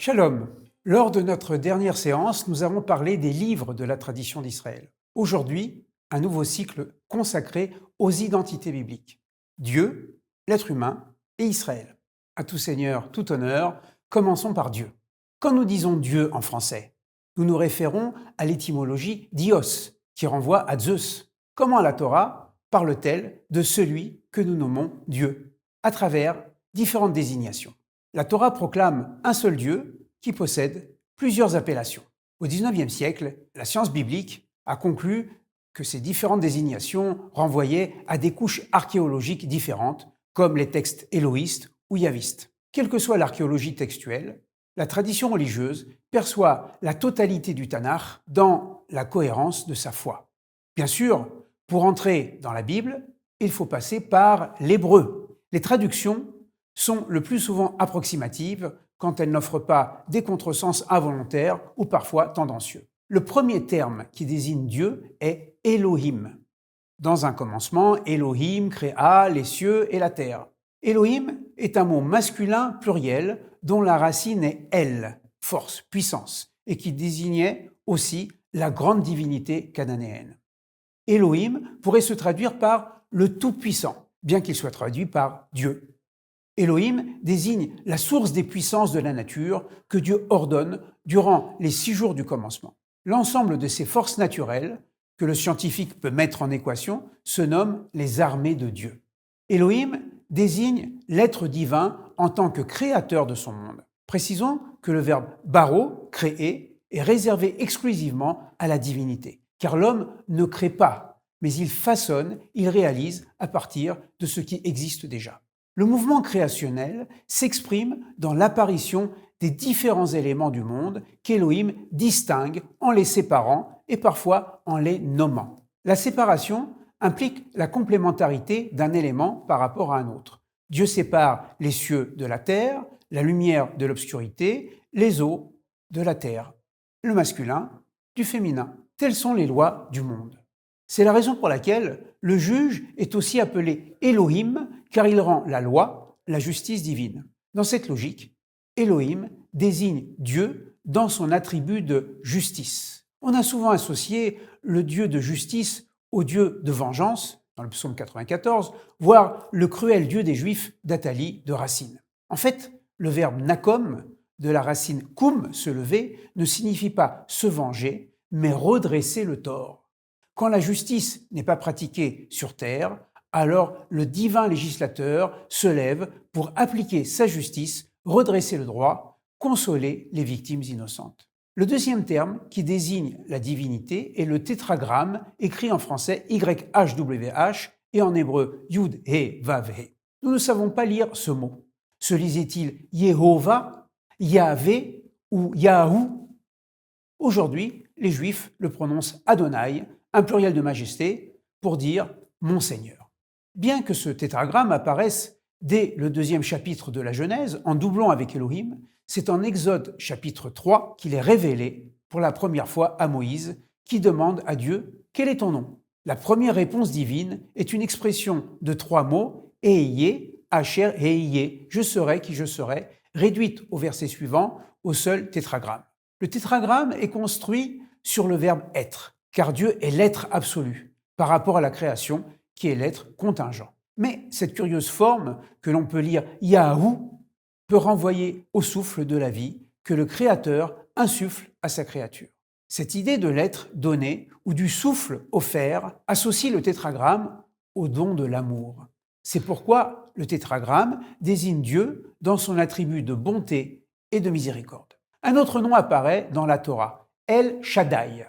Shalom. Lors de notre dernière séance, nous avons parlé des livres de la tradition d'Israël. Aujourd'hui, un nouveau cycle consacré aux identités bibliques. Dieu, l'être humain et Israël. À tout seigneur, tout honneur, commençons par Dieu. Quand nous disons Dieu en français, nous nous référons à l'étymologie dios, qui renvoie à Zeus. Comment la Torah parle-t-elle de celui que nous nommons Dieu, à travers différentes désignations? La Torah proclame un seul Dieu qui possède plusieurs appellations. Au XIXe siècle, la science biblique a conclu que ces différentes désignations renvoyaient à des couches archéologiques différentes, comme les textes éloïstes ou yavistes. Quelle que soit l'archéologie textuelle, la tradition religieuse perçoit la totalité du Tanakh dans la cohérence de sa foi. Bien sûr, pour entrer dans la Bible, il faut passer par l'hébreu. Les traductions sont le plus souvent approximatives quand elles n'offrent pas des contresens involontaires ou parfois tendancieux. Le premier terme qui désigne Dieu est Elohim. Dans un commencement, Elohim créa les cieux et la terre. Elohim est un mot masculin pluriel dont la racine est El, force, puissance, et qui désignait aussi la grande divinité cananéenne. Elohim pourrait se traduire par le Tout-Puissant, bien qu'il soit traduit par Dieu. Elohim désigne la source des puissances de la nature que Dieu ordonne durant les 6 jours du commencement. L'ensemble de ces forces naturelles que le scientifique peut mettre en équation se nomme les armées de Dieu. Elohim désigne l'être divin en tant que créateur de son monde. Précisons que le verbe baro, créer, est réservé exclusivement à la divinité, car l'homme ne crée pas, mais il façonne, il réalise à partir de ce qui existe déjà. Le mouvement créationnel s'exprime dans l'apparition des différents éléments du monde qu'Elohim distingue en les séparant et parfois en les nommant. La séparation implique la complémentarité d'un élément par rapport à un autre. Dieu sépare les cieux de la terre, la lumière de l'obscurité, les eaux de la terre, le masculin du féminin. Telles sont les lois du monde. C'est la raison pour laquelle le juge est aussi appelé Elohim, car il rend la loi, la justice divine. Dans cette logique, Elohim désigne Dieu dans son attribut de justice. On a souvent associé le Dieu de justice au Dieu de vengeance, dans le psaume 94, voire le cruel Dieu des Juifs d'Athalie de Racine. En fait, le verbe nakom, de la racine koum, se lever, ne signifie pas se venger, mais redresser le tort. Quand la justice n'est pas pratiquée sur terre, alors le divin législateur se lève pour appliquer sa justice, redresser le droit, consoler les victimes innocentes. Le deuxième terme qui désigne la divinité est le tétragramme, écrit en français YHWH et en hébreu Yud He Vav He. Nous ne savons pas lire ce mot. Se lisait-il Yehovah, Yahvé ou Yahou? Aujourd'hui, les Juifs le prononcent Adonai, un pluriel de majesté, pour dire « mon Seigneur ». Bien que ce tétragramme apparaisse dès le 2e chapitre de la Genèse, en doublant avec Elohim, c'est en Exode chapitre 3 qu'il est révélé pour la première fois à Moïse, qui demande à Dieu « Quel est ton nom ?» La première réponse divine est une expression de 3 mots « Ehiyé, Asher Ehiyé, je serai qui je serai », réduite au verset suivant au seul tétragramme. Le tétragramme est construit sur le verbe « être », car Dieu est l'être absolu, par rapport à la création, qui est l'être contingent. Mais cette curieuse forme, que l'on peut lire « Yahou », peut renvoyer au souffle de la vie que le Créateur insuffle à sa créature. Cette idée de l'être donné ou du souffle offert associe le tétragramme au don de l'amour. C'est pourquoi le tétragramme désigne Dieu dans son attribut de bonté et de miséricorde. Un autre nom apparaît dans la Torah, El Shaddai.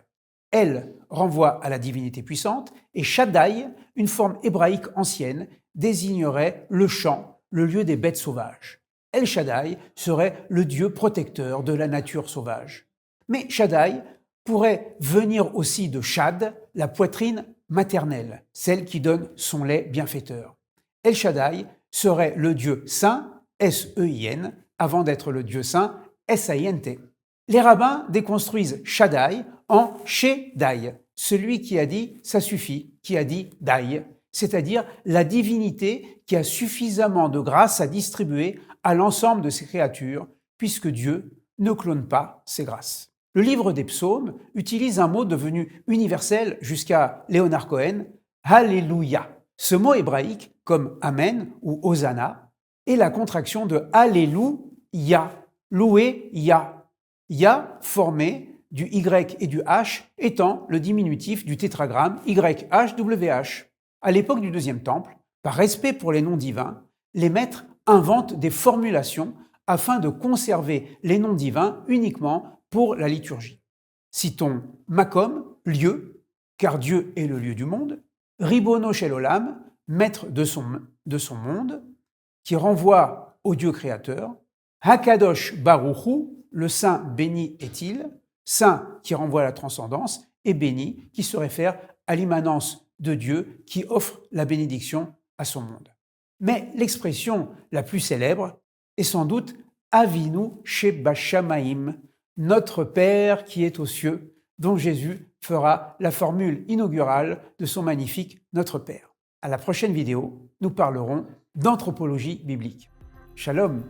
El renvoie à la divinité puissante et Shaddai, une forme hébraïque ancienne, désignerait le champ, le lieu des bêtes sauvages. El Shaddai serait le Dieu protecteur de la nature sauvage. Mais Shaddai pourrait venir aussi de Shad, la poitrine maternelle, celle qui donne son lait bienfaiteur. El Shaddai serait le Dieu saint, S-E-I-N, avant d'être le Dieu saint, S-A-I-N-T. Les rabbins déconstruisent Shaddai en Shedai, celui qui a dit « ça suffit », qui a dit « Dai », c'est-à-dire la divinité qui a suffisamment de grâce à distribuer à l'ensemble de ses créatures, puisque Dieu ne clone pas ses grâces. Le livre des psaumes utilise un mot devenu universel jusqu'à Léonard Cohen, Alléluia. Ce mot hébraïque, comme Amen ou Hosanna, est la contraction de Alléluia, loué Ya. Ya formé du Y et du H étant le diminutif du tétragramme YHWH. À l'époque du Deuxième Temple, par respect pour les noms divins, les maîtres inventent des formulations afin de conserver les noms divins uniquement pour la liturgie. Citons Makom, lieu, car Dieu est le lieu du monde, Ribono Shel Olam, maître de son monde, qui renvoie au Dieu créateur, Hakadosh Baruch Hu, le Saint béni est-il, Saint qui renvoie à la transcendance, et béni qui se réfère à l'immanence de Dieu qui offre la bénédiction à son monde. Mais l'expression la plus célèbre est sans doute Avinu Shebashamaim, notre Père qui est aux cieux, dont Jésus fera la formule inaugurale de son magnifique Notre Père. À la prochaine vidéo, nous parlerons d'anthropologie biblique. Shalom.